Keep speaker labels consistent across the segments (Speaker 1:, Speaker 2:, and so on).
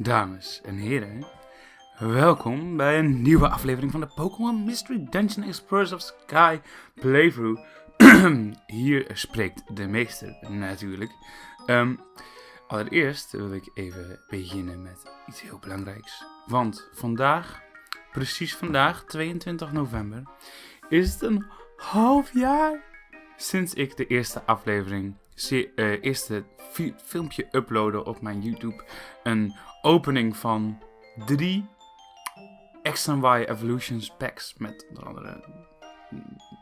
Speaker 1: Dames en heren, welkom bij een nieuwe aflevering van de Pokémon Mystery Dungeon Explorers of Sky playthrough. Hier spreekt de meester natuurlijk. Allereerst wil ik even beginnen met iets heel belangrijks. Want vandaag, precies vandaag, 22 november, is het een half jaar sinds ik de eerste aflevering, eerste filmpje uploadde op mijn YouTube. Een opening van 3 X en Y Evolutions packs. Met onder andere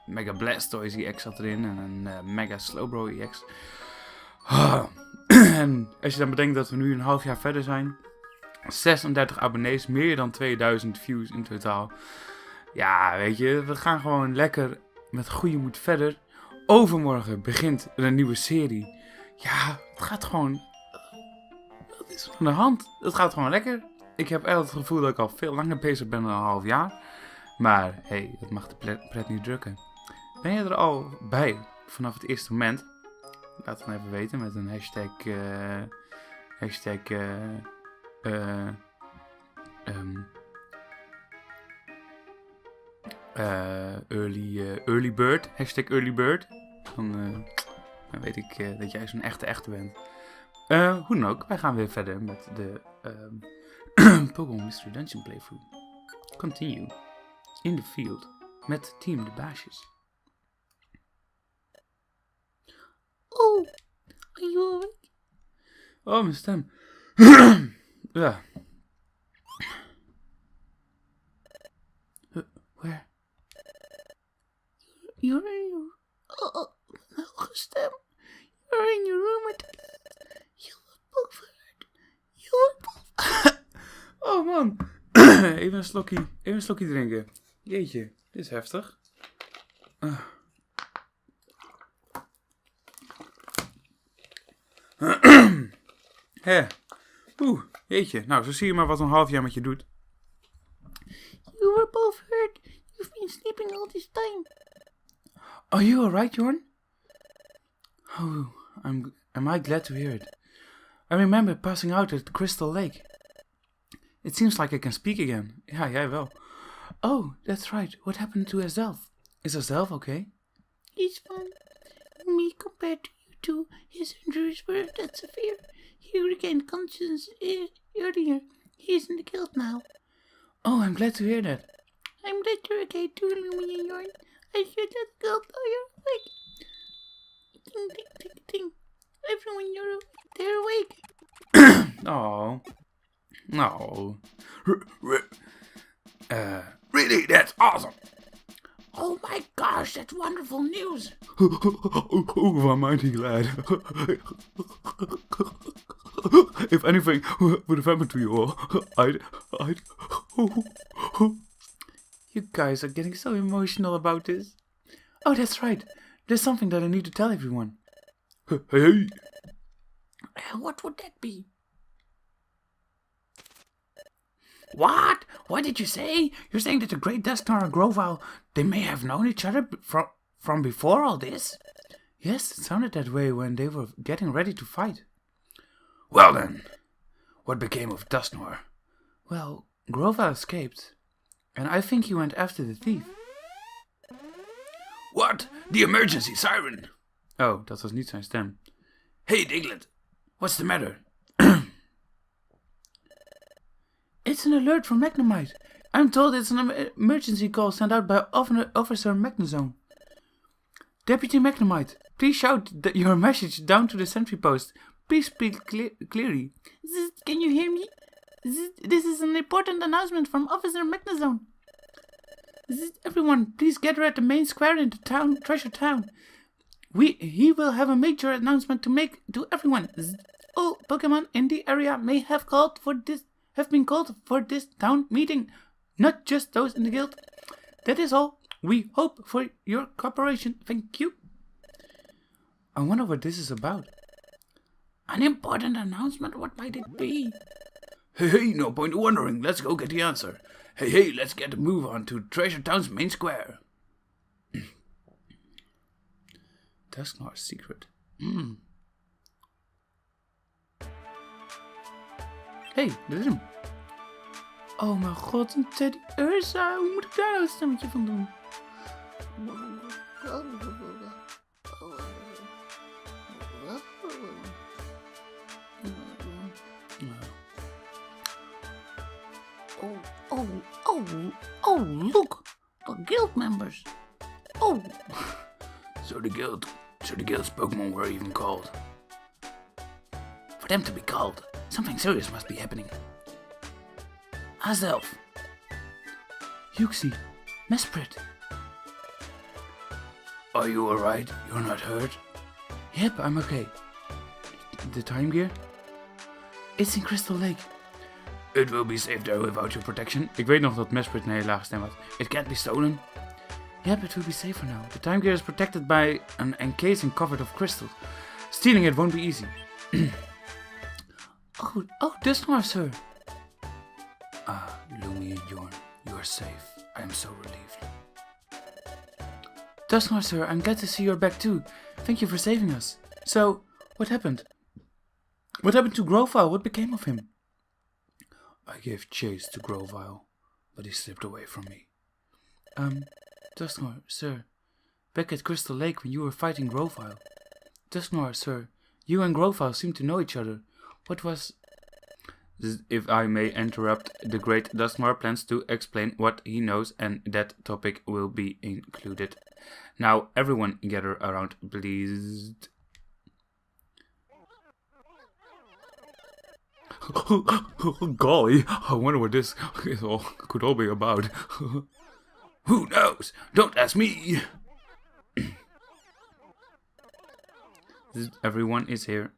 Speaker 1: Mega Blastoise EX zat erin en een Mega Slowbro EX. En als je dan bedenkt dat we nu een half jaar verder zijn. 36 abonnees, meer dan 2000 views in totaal. Ja, weet je, we gaan gewoon lekker met goede moed verder. Overmorgen begint een nieuwe serie. Ja, het gaat gewoon... Wat is er aan de hand? Het gaat gewoon lekker. Ik heb echt het gevoel dat ik al veel langer bezig ben dan een half jaar. Maar, hey, dat mag de pret niet drukken. Ben je er al bij vanaf het eerste moment? Laat het me even weten met een hashtag... early bird. Hashtag early bird. Dan weet ik dat jij zo'n echte bent. Hoe dan ook, wij gaan weer verder met de Pokémon Mystery Dungeon playthrough. Continue. In the field. Met team de baasjes.
Speaker 2: Oh, are you awake?
Speaker 1: Oh, mijn stem. Ja. Where?
Speaker 2: You're in your... Oh, hoge stem. You're in your room with... You were both hurt. You were both...
Speaker 1: Oh man. Even een slokje drinken. Jeetje, dit is heftig. Jeetje. Nou, zo zie je maar wat een half jaar met je doet.
Speaker 2: You were both hurt. You've been sleeping all this time.
Speaker 1: Are you alright, Jorn? Oh, am I glad to hear it. I remember passing out at Crystal Lake. It seems like I can speak again. Ja, jij wel. Oh, that's right. What happened to Azelf? Is Azelf okay?
Speaker 2: He's fine. Me compared to you two, his injuries were that severe. He regained consciousness earlier. He's in the guild now.
Speaker 1: Oh, I'm glad to hear that.
Speaker 2: I'm glad you're okay too, Lumia and Yorn. I should let the guild know you're awake. Ting, ting, ting, ting. Everyone, they're awake.
Speaker 1: Oh. No. Really, that's awesome.
Speaker 2: Oh my gosh, that's wonderful news.
Speaker 1: Oh, I'm mighty glad. If anything would have happened to you all, I'd... You guys are getting so emotional about this. Oh, that's right. There's something that I need to tell everyone. Hey.
Speaker 2: What would that be?
Speaker 1: What? What did you say? You're saying that the Great Dusknoir and Grovyle, they may have known each other from before all this? Yes, it sounded that way when they were getting ready to fight. Well then, what became of Dusknoir? Well, Grovyle escaped, and I think he went after the thief. What? The emergency siren? Oh, dat was niet zijn stem. Hey Diglett, what's the matter? It's an alert from Magnemite. I'm told it's an emergency call sent out by Officer Magnezone. Deputy Magnemite, please shout your message down to the sentry post. Please speak clearly.
Speaker 2: Can you hear me? This is an important announcement from Officer Magnezone.
Speaker 1: Everyone, please gather at the main square in the town, Treasure Town. He will have a major announcement to make to everyone. All Pokémon in the area may have been called for this town meeting, not just those in the guild. That is all. We hope for your cooperation. Thank you. I wonder what this is about.
Speaker 2: An important announcement? What might it be?
Speaker 1: Hey, no point in wondering. Let's go get the answer. Hey, let's get a move on to Treasure Town's main square. Dusknoir's secret. Hé, dit is hem. Oh mijn god, een Teddy Ursa. Hoe moet ik daar nou een stemmetje van doen?
Speaker 2: Oh, look, the guild members. Oh,
Speaker 1: So the guild's Pokémon were even called. For them to be called, something serious must be happening. Azelf. Yuxi. Mesprit. Are you alright? You're not hurt? Yep, I'm okay. The time gear? It's in Crystal Lake. It will be safe there without your protection. Ik weet nog dat Mesprit een hele lage stem had. It can't be stolen. Yep, it will be safer now. The time gear is protected by an encasing covered of crystals. Stealing it won't be easy. oh, Dusknoir, sir. Ah, Lumi and Jorn, you are safe. I am so relieved. Dusknoir, sir, I'm glad to see you're back too. Thank you for saving us. So, what happened? What happened to Grovyle? What became of him? I gave chase to Grovyle, but he slipped away from me. Dusknoir, sir, back at Crystal Lake when you were fighting Grovyle. Dusknoir, sir, you and Grovyle seem to know each other. What was... If I may interrupt, the great Dusknoir plans to explain what he knows and that topic will be included. Now, everyone gather around, please. Golly, I wonder what this could all be about. Who knows? Don't ask me. Everyone is here.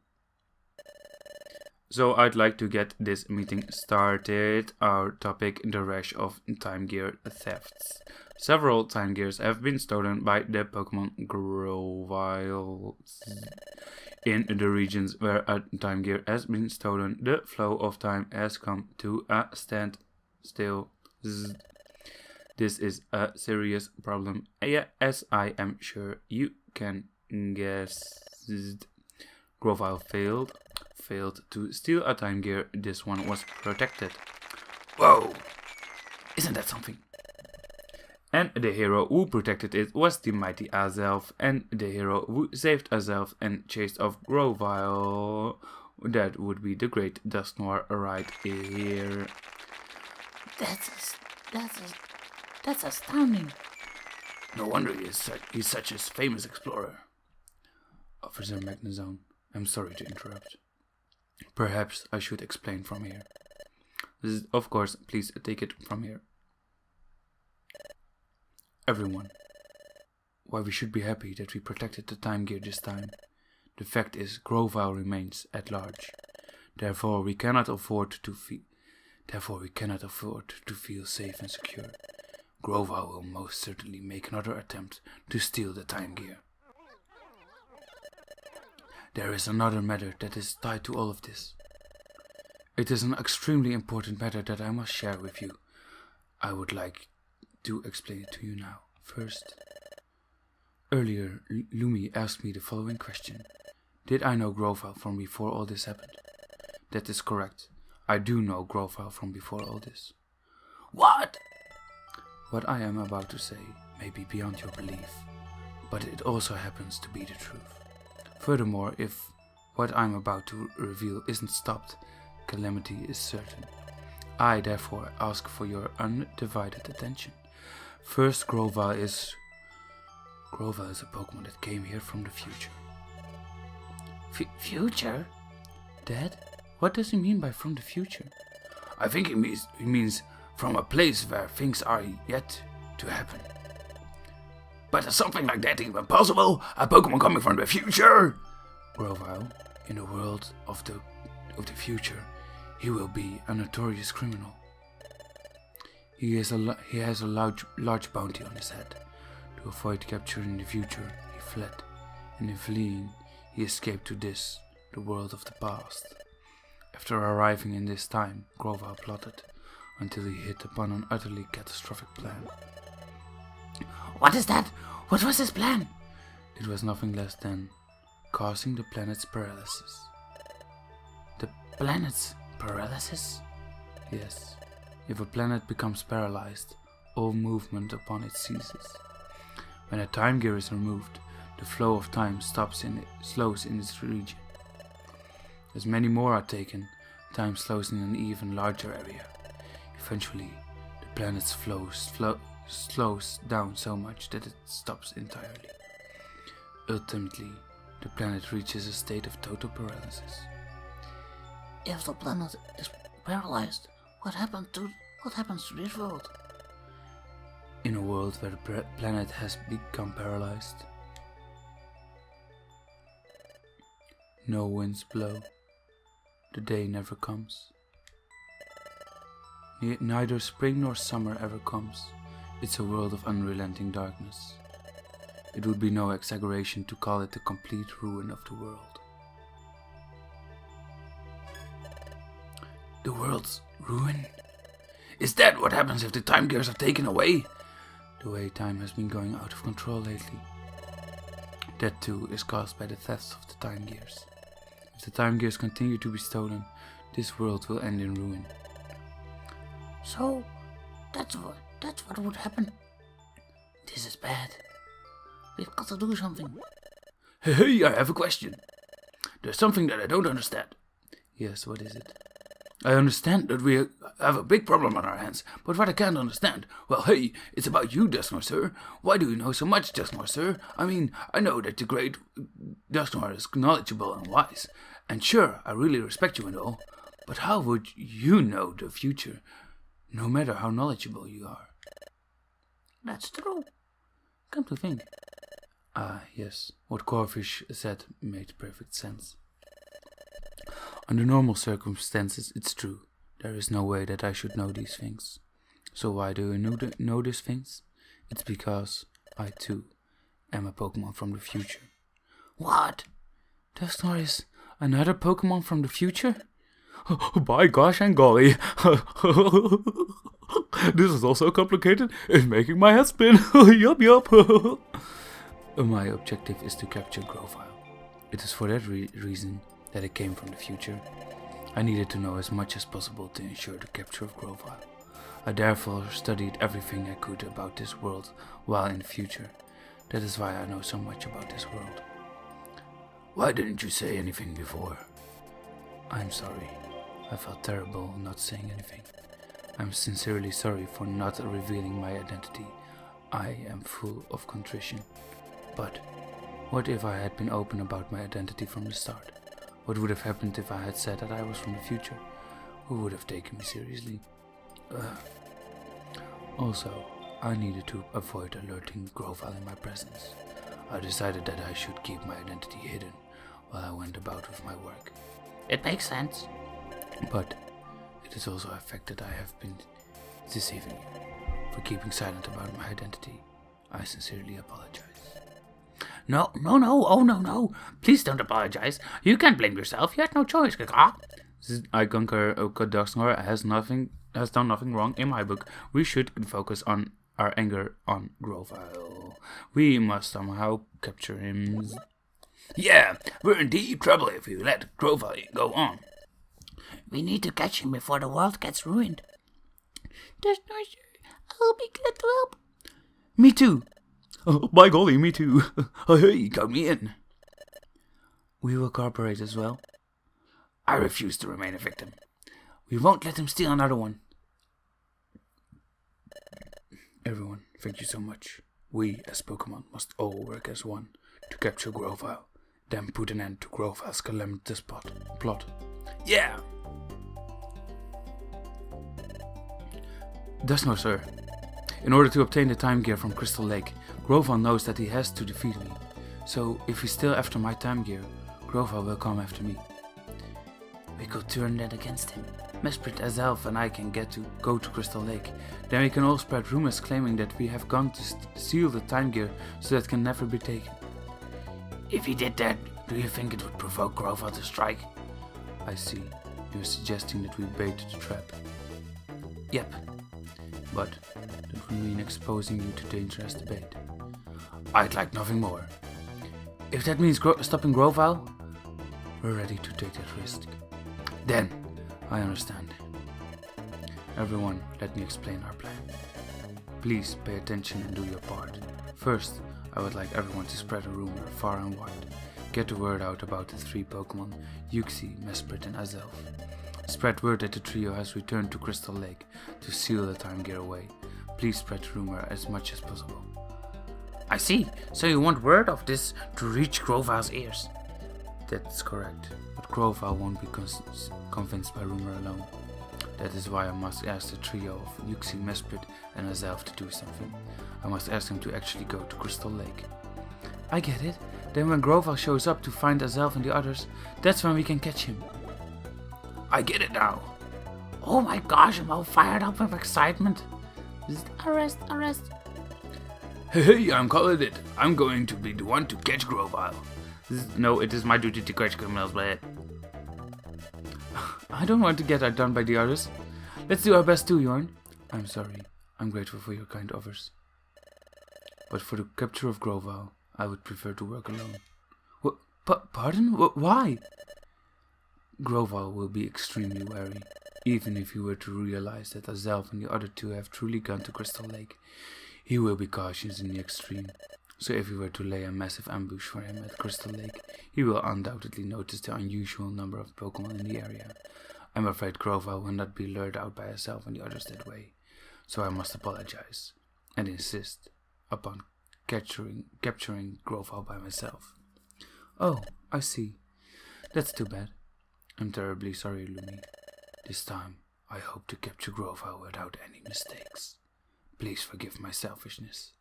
Speaker 1: So I'd like to get this meeting started. Our topic, the rash of time gear thefts. Several time gears have been stolen by the Pokémon Grovyle. In the regions where a time gear has been stolen, the flow of time has come to a standstill. This is a serious problem, as I am sure you can guess. Grovyle failed to steal a time gear. This one was protected. Whoa! Isn't that something? And the hero who protected it was the mighty Azelf, and the hero who saved Azelf and chased off Grovyle, that would be the great Dusknoir right here.
Speaker 2: that's astounding.
Speaker 1: No wonder he's such a famous explorer. Officer Magnezone, I'm sorry to interrupt. Perhaps I should explain from here. Of course, please take it from here. Everyone, why we should be happy that we protected the time gear this time. The fact is, Grovyle remains at large. Therefore, we cannot afford to feel safe and secure. Grovyle will most certainly make another attempt to steal the time gear. There is another matter that is tied to all of this. It is an extremely important matter that I must share with you. I would like to explain it to you now. First, earlier Lumi asked me the following question. Did I know Grovyle from before all this happened? That is correct. I do know Grovyle from before all this. What? What I am about to say may be beyond your belief, but it also happens to be the truth. Furthermore, if what I'm about to reveal isn't stopped, calamity is certain. I therefore ask for your undivided attention. First, Grovyle is a Pokémon that came here from the future. Future? Dad? What does he mean by from the future? I think he means from a place where things are yet to happen. But is something like that even possible? A Pokémon coming from the future? Grovyle, in the world of the future, he will be a notorious criminal. He has a large bounty on his head. To avoid capture in the future, he fled, and in fleeing, he escaped to this, the world of the past. After arriving in this time, Grovyle plotted, until he hit upon an utterly catastrophic plan.
Speaker 2: What is that? What was his plan?
Speaker 1: It was nothing less than causing the planet's paralysis.
Speaker 2: The planet's paralysis?
Speaker 1: Yes. If a planet becomes paralyzed, all movement upon it ceases. When a time gear is removed, the flow of time slows in its region. As many more are taken, time slows in an even larger area. Eventually, the planet's flow slows down so much that it stops entirely. Ultimately, the planet reaches a state of total paralysis.
Speaker 2: If the planet is paralyzed, what happens to this world?
Speaker 1: In a world where the planet has become paralyzed, no winds blow, the day never comes. Neither spring nor summer ever comes. It's a world of unrelenting darkness. It would be no exaggeration to call it the complete ruin of the world.
Speaker 2: The world's ruin? Is that what happens if the time gears are taken away?
Speaker 1: The way time has been going out of control lately. That too is caused by the thefts of the time gears. If the time gears continue to be stolen, this world will end in ruin.
Speaker 2: So, that's what would happen. This is bad. We've got to do something.
Speaker 1: Hey, I have a question. There's something that I don't understand. Yes, what is it? I understand that we have a big problem on our hands, but what I can't understand, well, hey, it's about you, Dustnor, sir. Why do you know so much, Dustnor, sir? I mean, I know that the great Dustnor is knowledgeable and wise, and sure, I really respect you and all, but how would you know the future, no matter how knowledgeable you are?
Speaker 2: That's true.
Speaker 1: Come to think. Ah, yes, what Corfish said made perfect sense. Under normal circumstances, it's true. There is no way that I should know these things. So why do you know these things? It's because I, too, am a Pokémon from the future.
Speaker 2: What?
Speaker 1: Dustnor is another Pokémon from the future? By gosh and golly. This is also complicated. It's making my head spin. Yup, yup. My objective is to capture Grovyle. It is for that reason that it came from the future. I needed to know as much as possible to ensure the capture of Grovyle. I therefore studied everything I could about this world while in the future. That is why I know so much about this world.
Speaker 2: Why didn't you say anything before?
Speaker 1: I'm sorry. I felt terrible not saying anything. I'm sincerely sorry for not revealing my identity. I am full of contrition. But what if I had been open about my identity from the start? What would have happened if I had said that I was from the future? Who would have taken me seriously? Also, I needed to avoid alerting Grovyle in my presence. I decided that I should keep my identity hidden while I went about with my work.
Speaker 2: It makes sense.
Speaker 1: But it is also a fact that I have been deceiving you. For keeping silent about my identity, I sincerely apologize.
Speaker 2: No, oh no. Please don't apologize. You can't blame yourself. You had no choice, Kaka.
Speaker 1: I concur, Dustnor has done nothing wrong in my book. We should focus on our anger on Grovyle. We must somehow capture him.
Speaker 2: Yeah, we're in deep trouble if we let Grovyle go on. We need to catch him before the world gets ruined.
Speaker 3: There's no sure. I'll be glad to help.
Speaker 1: Me too. Oh, by golly, me too. Hey, count me in. We will cooperate as well.
Speaker 2: I refuse to remain a victim.
Speaker 1: We won't let him steal another one. Everyone, thank you so much. We, as Pokémon, must all work as one to capture Grovyle, then put an end to Grovyle's calamitous plot.
Speaker 2: Yeah!
Speaker 1: Dustnor, sir. In order to obtain the time gear from Crystal Lake, Grovyle knows that he has to defeat me. So, if he's still after my time gear, Grovyle will come after me.
Speaker 2: We could turn that against him.
Speaker 1: Mesprit, Azelf and I can go to Crystal Lake. Then we can all spread rumors claiming that we have gone to steal the time gear so that it can never be taken.
Speaker 2: If he did that, do you think it would provoke Grovyle to strike?
Speaker 1: I see. You're suggesting that we bait the trap. Yep. But that would mean exposing you to dangerous debate.
Speaker 2: I'd like nothing more.
Speaker 1: If that means stopping Grovyle, we're ready to take that risk.
Speaker 2: Then,
Speaker 1: I understand. Everyone, let me explain our plan. Please pay attention and do your part. First, I would like everyone to spread a rumor far and wide. Get the word out about the 3 Pokémon, Uxie, Mesprit and Azelf. Spread word that the trio has returned to Crystal Lake to seal the time getaway. Please spread rumor as much as possible.
Speaker 2: I see. So you want word of this to reach Groval's ears?
Speaker 1: That's correct, but Grovyle won't be convinced by rumor alone. That is why I must ask the trio of Uxie, Mesprit and Azelf to do something. I must ask them to actually go to Crystal Lake. I get it. Then when Grovyle shows up to find Azelf and the others, that's when we can catch him.
Speaker 2: I get it now. Oh my gosh, I'm all fired up with excitement.
Speaker 3: Arrest.
Speaker 1: Hey, I'm calling it. I'm going to be the one to catch Grovyle.
Speaker 2: No, it is my duty to catch criminals, but...
Speaker 1: I don't want to get outdone by the others. Let's do our best too, Jorn. I'm sorry. I'm grateful for your kind offers. But for the capture of Grovyle, I would prefer to work alone. Pardon? Why? Grovyle will be extremely wary. Even if he were to realize that Azelf and the other 2 have truly gone to Crystal Lake, he will be cautious in the extreme. So if we were to lay a massive ambush for him at Crystal Lake, he will undoubtedly notice the unusual number of Pokémon in the area. I'm afraid Grovyle will not be lured out by herself and the others that way. So I must apologize and insist upon capturing Grovyle by myself. Oh, I see. That's too bad. I'm terribly sorry, Lumi. This time, I hope to capture Grovyle without any mistakes. Please forgive my selfishness.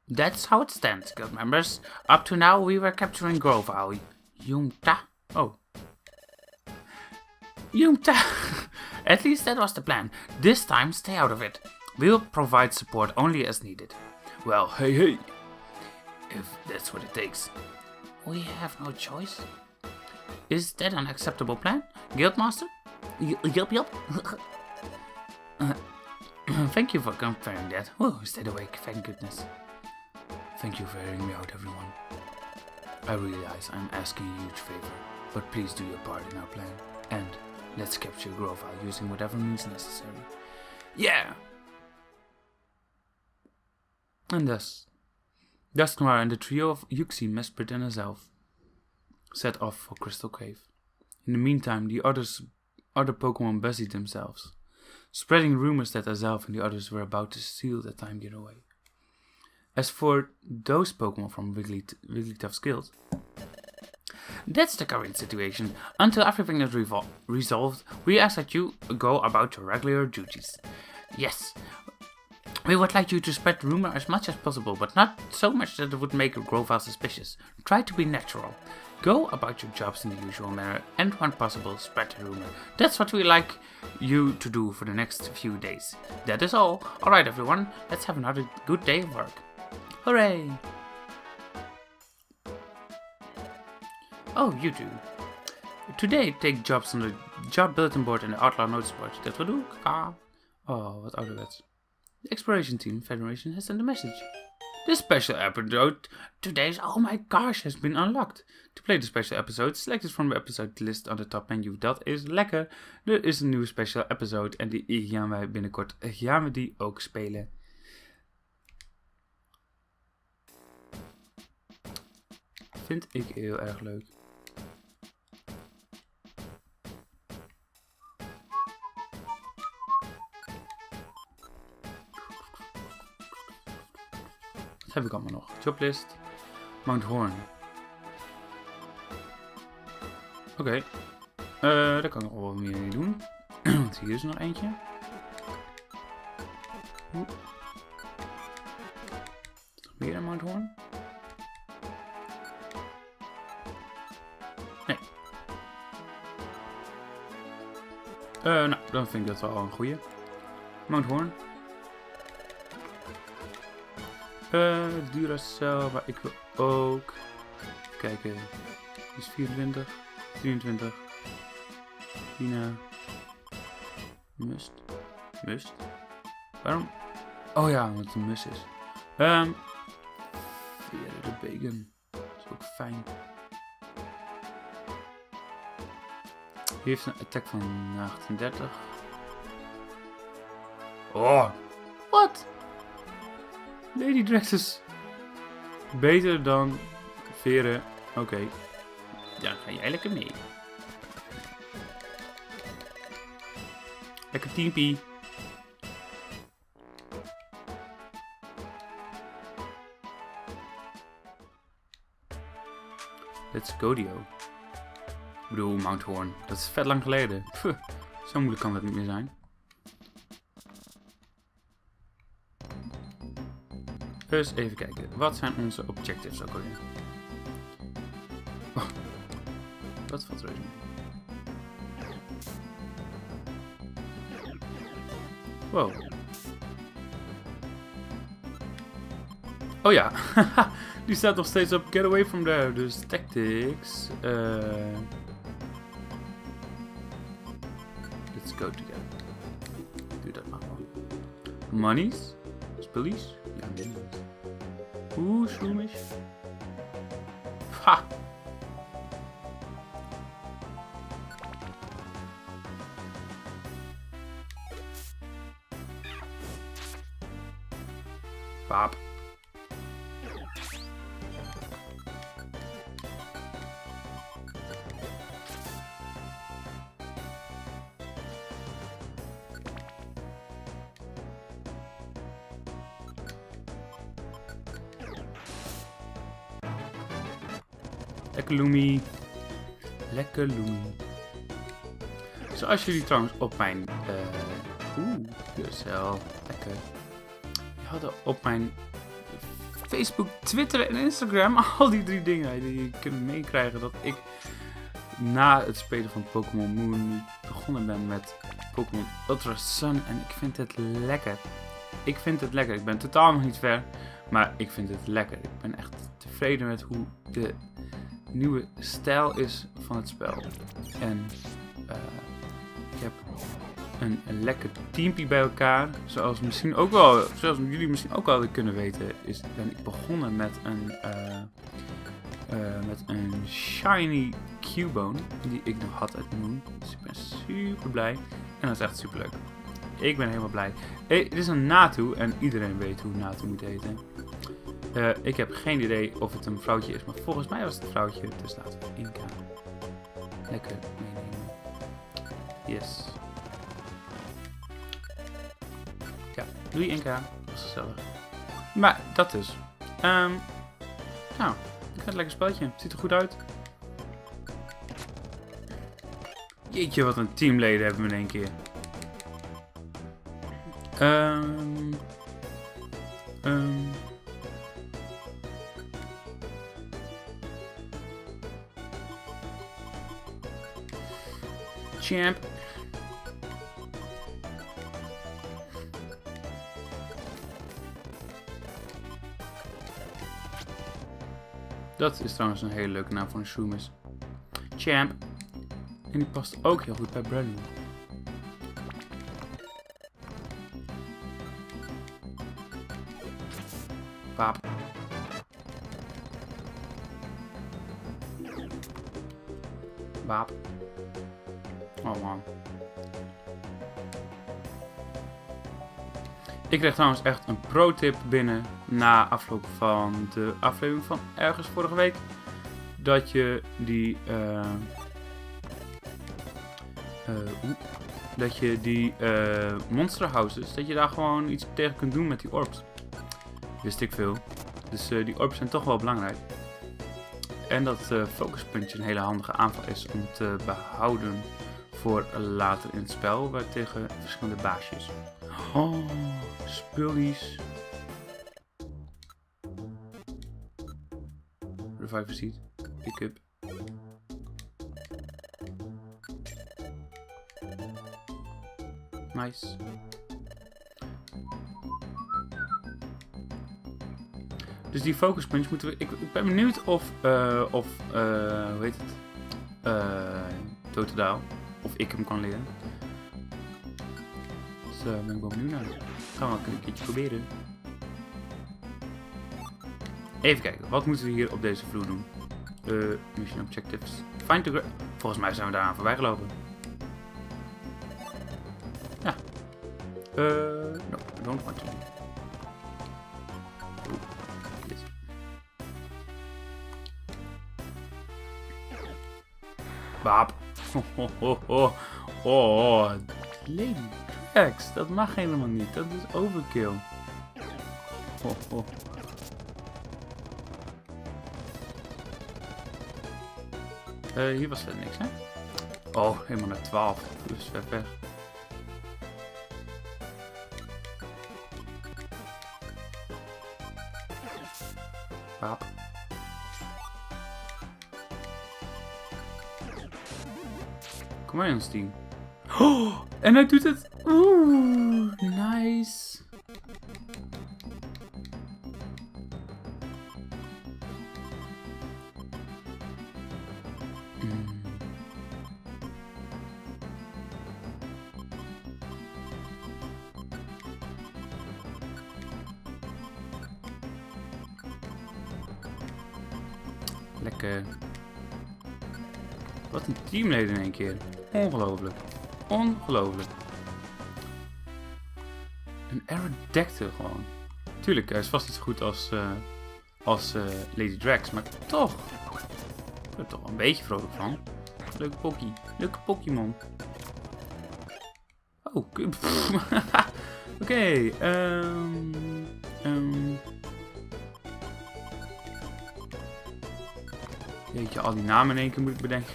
Speaker 2: That's how it stands, guild members. Up to now, we were capturing Grovyle. Yumta. Oh. Yumta. At least that was the plan. This time, stay out of it. We'll provide support only as needed.
Speaker 1: Well, hey. If that's what it takes.
Speaker 2: We have no choice. Is that an acceptable plan, Guildmaster? Yup. Thank you for confirming that. Oh, stayed awake, thank goodness.
Speaker 1: Thank you for hearing me out, everyone. I realize I'm asking a huge favor, but please do your part in our plan. And let's capture Grovyle using whatever means necessary. Yeah! And thus, Dusknoir and the trio of Uxie, Mesprit and Azelf set off for Crystal Cave. In the meantime, the other Pokémon busied themselves, spreading rumors that Azelf and the others were about to seal the time getaway. As for those Pokémon from Wigglytuff's guild,
Speaker 2: that's the current situation. Until everything is resolved, we ask that you go about your regular duties. Yes, we would like you to spread rumor as much as possible, but not so much that it would make Grovyle suspicious. Try to be natural. Go about your jobs in the usual manner, and when possible, spread the rumor. That's what we like you to do for the next few days. That is all. Alright everyone, let's have another good day of work. Hooray! Oh, you two. Today, take jobs on the job bulletin board and the outlaw notice board. That will do. Oh, wat ouderwets. The Exploration Team Federation has sent a message. This special episode today's oh my gosh has been unlocked. To play the special episode, select it from the episode list on the top menu. Dat is lekker. Er is een nieuwe special episode en die gaan wij binnenkort die ook spelen. Vind ik heel erg leuk. Wat heb ik allemaal nog? Joblist. Mount Horn. Oké. Daar kan ik nog wel meer mee doen. Want hier is er nog eentje. Weer een Mount Horn? Nee. Nou, dan vind ik dat wel een goeie. Mount Horn. Duracell, waar ik wil ook. Even kijken. Die is 24, 23. Tina. Must. Waarom? Oh ja, omdat het een mus is. Verder de bacon. Dat is ook fijn.
Speaker 1: Die heeft een attack van 38. Oh!
Speaker 3: Wat?
Speaker 1: Lady Drax is beter dan veren. Oké.
Speaker 2: Dan ga jij lekker mee.
Speaker 1: Lekker teampie. Let's go, Dio. Ik bedoel, Mount Horn. Dat is vet lang geleden. Pfuh, zo moeilijk kan dat niet meer zijn. Dus even kijken. Wat zijn onze objectives ook alweer? Oh, dat valt reuze mee. Wow. Oh ja. Die staat nog steeds op Get Away From There. Dus tactics. Let's go together. Doe dat maar gewoon. Monies? Spullies? Ja, nee. Oeh, sloomish. Ha! Paap. Lekker Lumi. Lekker Lumi. Zoals jullie trouwens op mijn... Yourself. Lekker. Je hadden op mijn Facebook, Twitter en Instagram al die 3 dingen die je kunt meekrijgen dat ik na het spelen van Pokémon Moon begonnen ben met Pokémon Ultra Sun en ik vind het lekker. Ik vind het lekker. Ik ben totaal nog niet ver, maar ik vind het lekker. Ik ben echt tevreden met hoe de nieuwe stijl is van het spel. En ik heb een lekker teampie bij elkaar. Zoals jullie misschien ook wel kunnen weten, ben ik begonnen met een shiny Cubone die ik nog had uit Moon. Dus ik ben super blij. En dat is echt super leuk. Ik ben helemaal blij. Dit is een Natu en iedereen weet hoe Natu moet heten. Ik heb geen idee of het een vrouwtje is, maar volgens mij was het een vrouwtje. Dus laten we Inca lekker meenemen. Yes. Ja, doei Inca. Dat was gezellig. Maar dat dus. Nou, ik vind het een lekker spelletje. Ziet er goed uit. Jeetje, wat een teamleden hebben we in één keer. Champ. Dat is trouwens een hele leuke naam voor een Shroomis. Champ. En die past ook heel goed bij Bradley. Paap. Baap. Oh man. Ik kreeg trouwens echt een pro-tip binnen na afloop van de aflevering van ergens vorige week. Dat je die monster houses, dat je daar gewoon iets tegen kunt doen met die orbs. Wist ik veel. Dus die orbs zijn toch wel belangrijk. En dat focuspuntje een hele handige aanval is om te behouden voor later in het spel, tegen verschillende baasjes. Oh, spullies. Reviver Seed. Pick-up. Nice. Dus die focus punch moeten we... Ik ben benieuwd of hoe heet het? Totodile. Of ik hem kan leren. Dus ben ik wel benieuwd naar. Gaan we ook een keertje proberen. Even kijken, wat moeten we hier op deze vloer doen? Mission objectives. Find the... Volgens mij zijn we daaraan voorbij gelopen. No, I don't want to. Ooh, yes. Baap. Oh, Lady Drax, dat mag helemaal niet. Dat is overkill. Hier was verder niks, hè? Oh, helemaal naar 12. Dus ver weg. Baap. Kom maar in ons team. Oh, en hij doet het. Oeh, nice. Lekker. Wat een teamleden in één keer. Ongelooflijk. Ongelooflijk. Een Aerodactyl gewoon. Tuurlijk, hij is vast niet zo goed als Lady Drax, maar toch. Ik ben er toch wel een beetje vrolijk van. Leuke Pokie. Leuke Pokémon. Oh, oké. Jeetje, al die namen in één keer moet ik bedenken.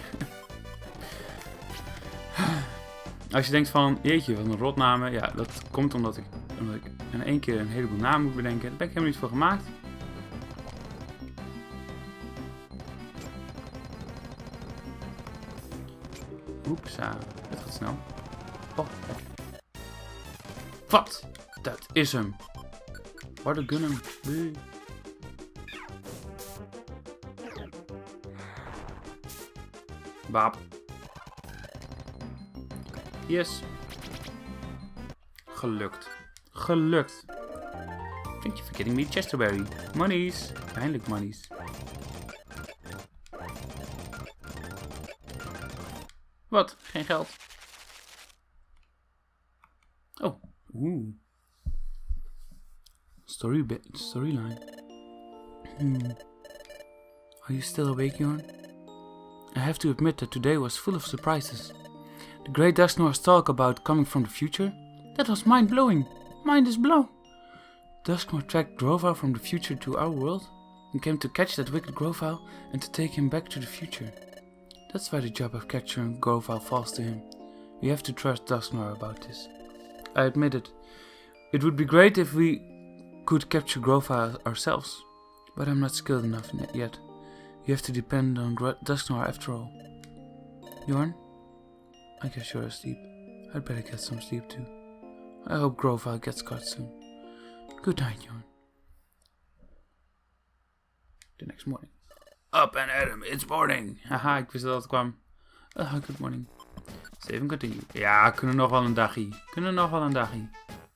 Speaker 1: Als je denkt van, jeetje, wat een rotnamen. Ja, dat komt omdat ik in één keer een heleboel namen moet bedenken. Daar ben ik helemaal niet voor gemaakt. Oepsa, het gaat snel. Oh, wat? Dat is hem. What a gun hem. Baap. Yes. Gelukt. Gelukt. Thank you for getting me Chesterberry. Monies. Eindelijk monies. Wat? Geen geld. Oh. Oeh. Storyline. Are you still awake, Jorn? I have to admit that today was full of surprises. The great Dusknoir's talk about coming from the future? That was mind-blowing. Mind is blown. Dusknoir tracked Grovyle from the future to our world and came to catch that wicked Grovyle and to take him back to the future. That's why the job of capturing Grovyle falls to him. We have to trust Dusknoir about this. I admit it. It would be great if we could capture Grovyle ourselves, but I'm not skilled enough yet. You have to depend on Dusknoir after all. Jorn? I guess you're asleep. I'd better get some sleep too. I hope Grovyle gets caught soon. Good night, Jorn. The next morning. Up and Adam, it's morning. Haha, ik wist dat het kwam. Good morning. Save and continue. Ja, kunnen nog wel een dagje.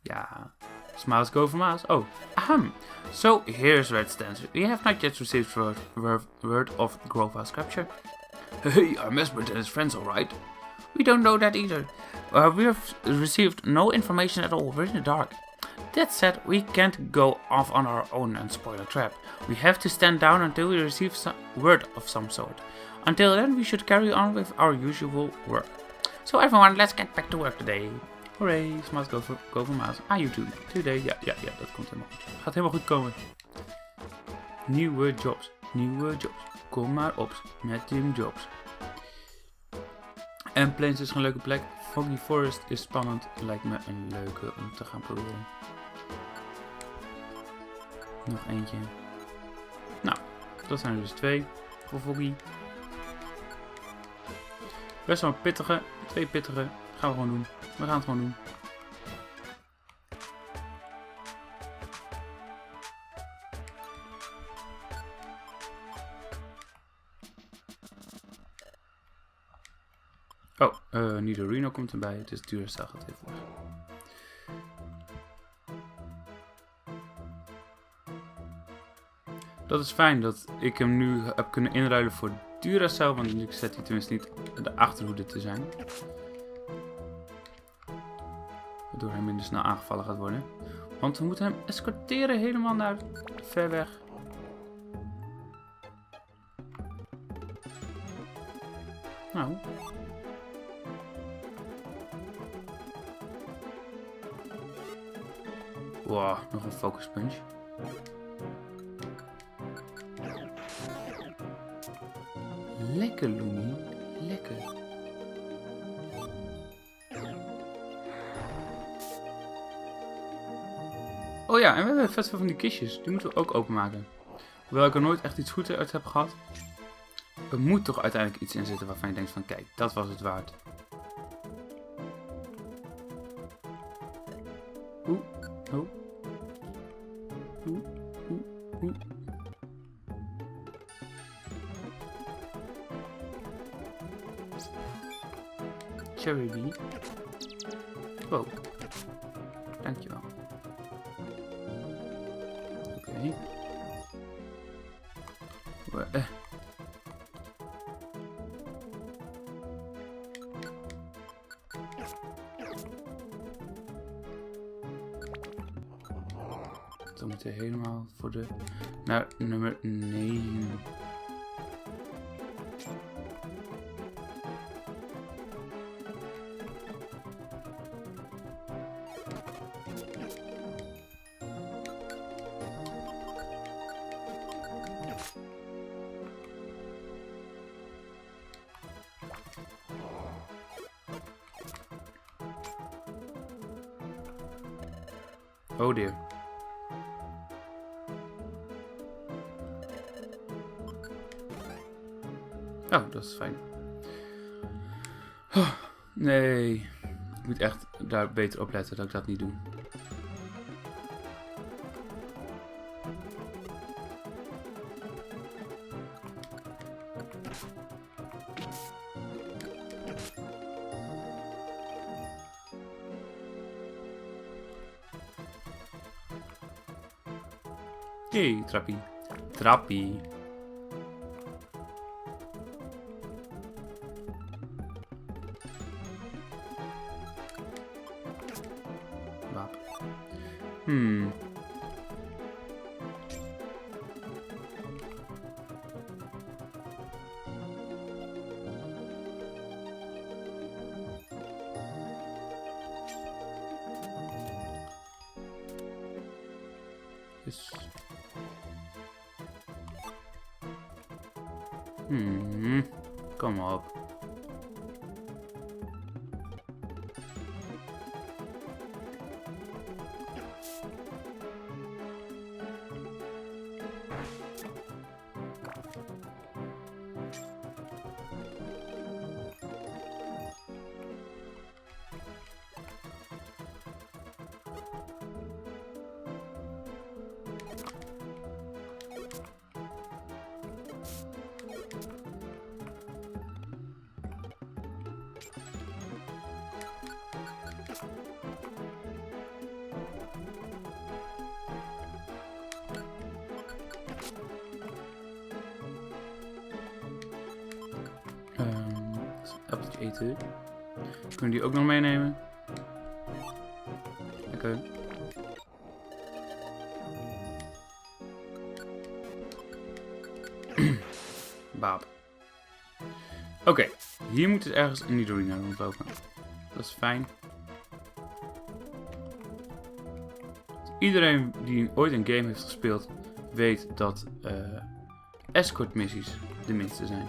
Speaker 1: Ja. Smiles go for miles. Oh, ahem. So, here's where it stands. We have not yet received word of Grovyle's capture. Hey, are Mesbert and his friends alright? We don't know that either. We have received no information at all. We're in the dark. That said, we can't go off on our own and spoil a trap. We have to stand down until we receive some word of some sort. Until then, we should carry on with our usual work. So everyone, let's get back to work today. Hooray, Smiles go for miles. You too. Today, ja, dat komt helemaal goed. Gaat helemaal goed komen. Nieuwe jobs. Kom maar op met die jobs. En Plains is een leuke plek. Foggy Forest is spannend. Lijkt me een leuke om te gaan proberen. Nog eentje. Nou, dat zijn er dus 2 voor Foggy. Best wel een pittige. 2 pittige. Gaan we gewoon doen. We gaan het gewoon doen. Oh, Nidorino komt erbij. Het is Duracell gaat even weg. Dat is fijn dat ik hem nu heb kunnen inruilen voor Duracell, want nu zet hij tenminste niet de achterhoede te zijn. Waardoor hij minder snel aangevallen gaat worden. Want we moeten hem escorteren helemaal naar ver weg. Nou. Wow, nog een focus punch. Lekker, Looney. Lekker. Oh ja, en we hebben vet veel van die kistjes. Die moeten we ook openmaken. Hoewel ik er nooit echt iets goeds uit heb gehad. Er moet toch uiteindelijk iets in zitten waarvan je denkt van kijk, dat was het waard. Oeh, oh. Oeh, oeh, oeh. Cherry bee. Wow. Dankjewel. Oké. Dan moeten we helemaal voor de... naar nummer 9. Oh dear. Oh, dat is fijn. Oh, nee. Ik moet echt daar beter op letten dat ik dat niet doe. Hey, trappie. Trappie. Wapen. Yes. Kom op. Appeltje eten. Kunnen we die ook nog meenemen? Lekker. Baap. Oké, hier moet het ergens een Nidorina rondlopen. Dat is fijn. Iedereen die ooit een game heeft gespeeld, weet dat escort missies de minste zijn.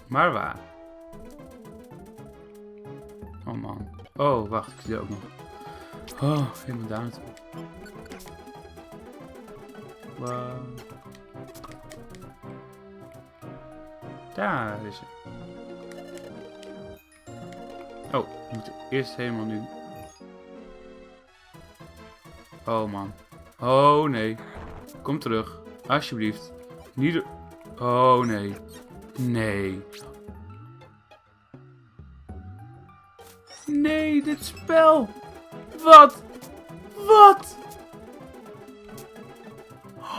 Speaker 1: Maar waar? Oh man. Oh, wacht. Ik zie er ook nog. Oh, helemaal daar naartoe. Wow. Daar is het. Oh, we moeten eerst helemaal nu. Oh man. Oh nee. Kom terug. Alsjeblieft. Niet de... Oh nee. Nee. Nee, dit spel. Wat? Wat?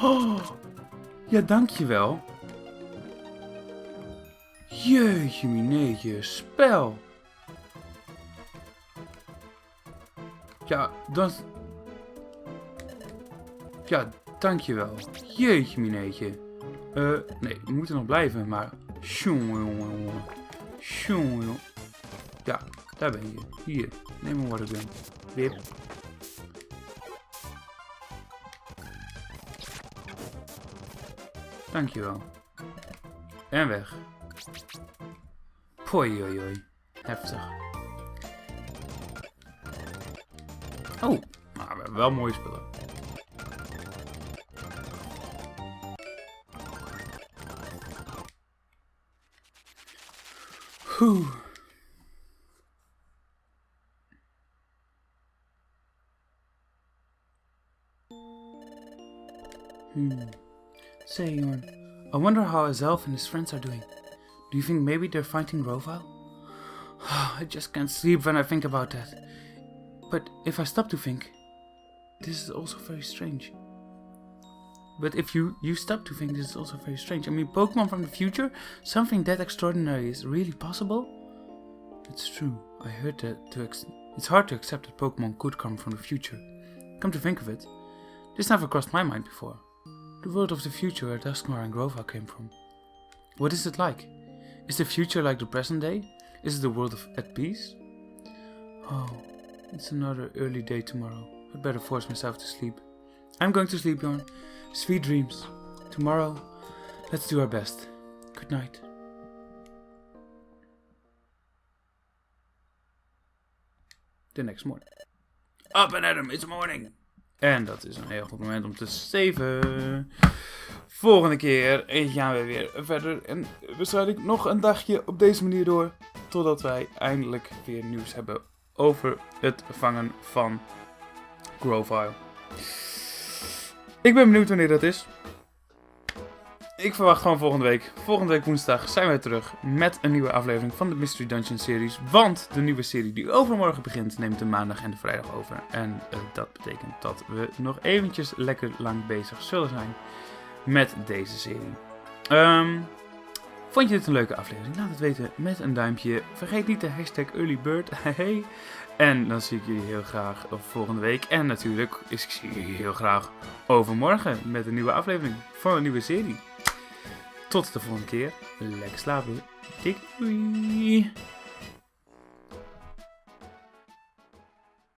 Speaker 1: Oh. Ja, dankjewel. Jeetje mineetje, spel. Ja, dan... Ja, dankjewel. Jeetje mineetje. Nee, we moeten nog blijven, maar... Jongen. Jongen. Ja, daar ben je. Hier, neem een watergun. Wip. Dankjewel. En weg. Hoi. Heftig. Oh, maar we hebben wel mooie spullen. Oeh. Say, Jorn, I wonder how Azelf and his friends are doing. Do you think maybe they're fighting Rovile? I just can't sleep when I think about that. But if I stop to think, this is also very strange. But if you stop to think, this is also very strange. I mean, Pokemon from the future? Something that extraordinary is really possible? It's true. I heard that it's hard to accept that Pokemon could come from the future. Come to think of it, this never crossed my mind before. The world of the future where Dusknoir and Grovyle came from. What is it like? Is the future like the present day? Is it a world at peace? Oh, it's another early day tomorrow. I'd better force myself to sleep. I'm going to sleep, Jorn. Sweet dreams. Tomorrow, let's do our best. Good night. The next morning. Up and at 'em, it's morning. En dat is een heel goed moment om te saven. Volgende keer gaan we weer verder. En waarschijnlijk nog een dagje op deze manier door. Totdat wij eindelijk weer nieuws hebben over het vangen van Grovyle. Ik ben benieuwd wanneer dat is. Ik verwacht gewoon volgende week. Volgende week woensdag zijn wij terug met een nieuwe aflevering van de Mystery Dungeon series. Want de nieuwe serie die overmorgen begint neemt de maandag en de vrijdag over. En dat betekent dat we nog eventjes lekker lang bezig zullen zijn met deze serie. Vond je dit een leuke aflevering? Laat het weten met een duimpje. Vergeet niet de hashtag earlybird. En dan zie ik jullie heel graag volgende week. En natuurlijk zie ik jullie heel graag overmorgen met een nieuwe aflevering van een nieuwe serie. Tot de volgende keer. Lekker slapen. Doei.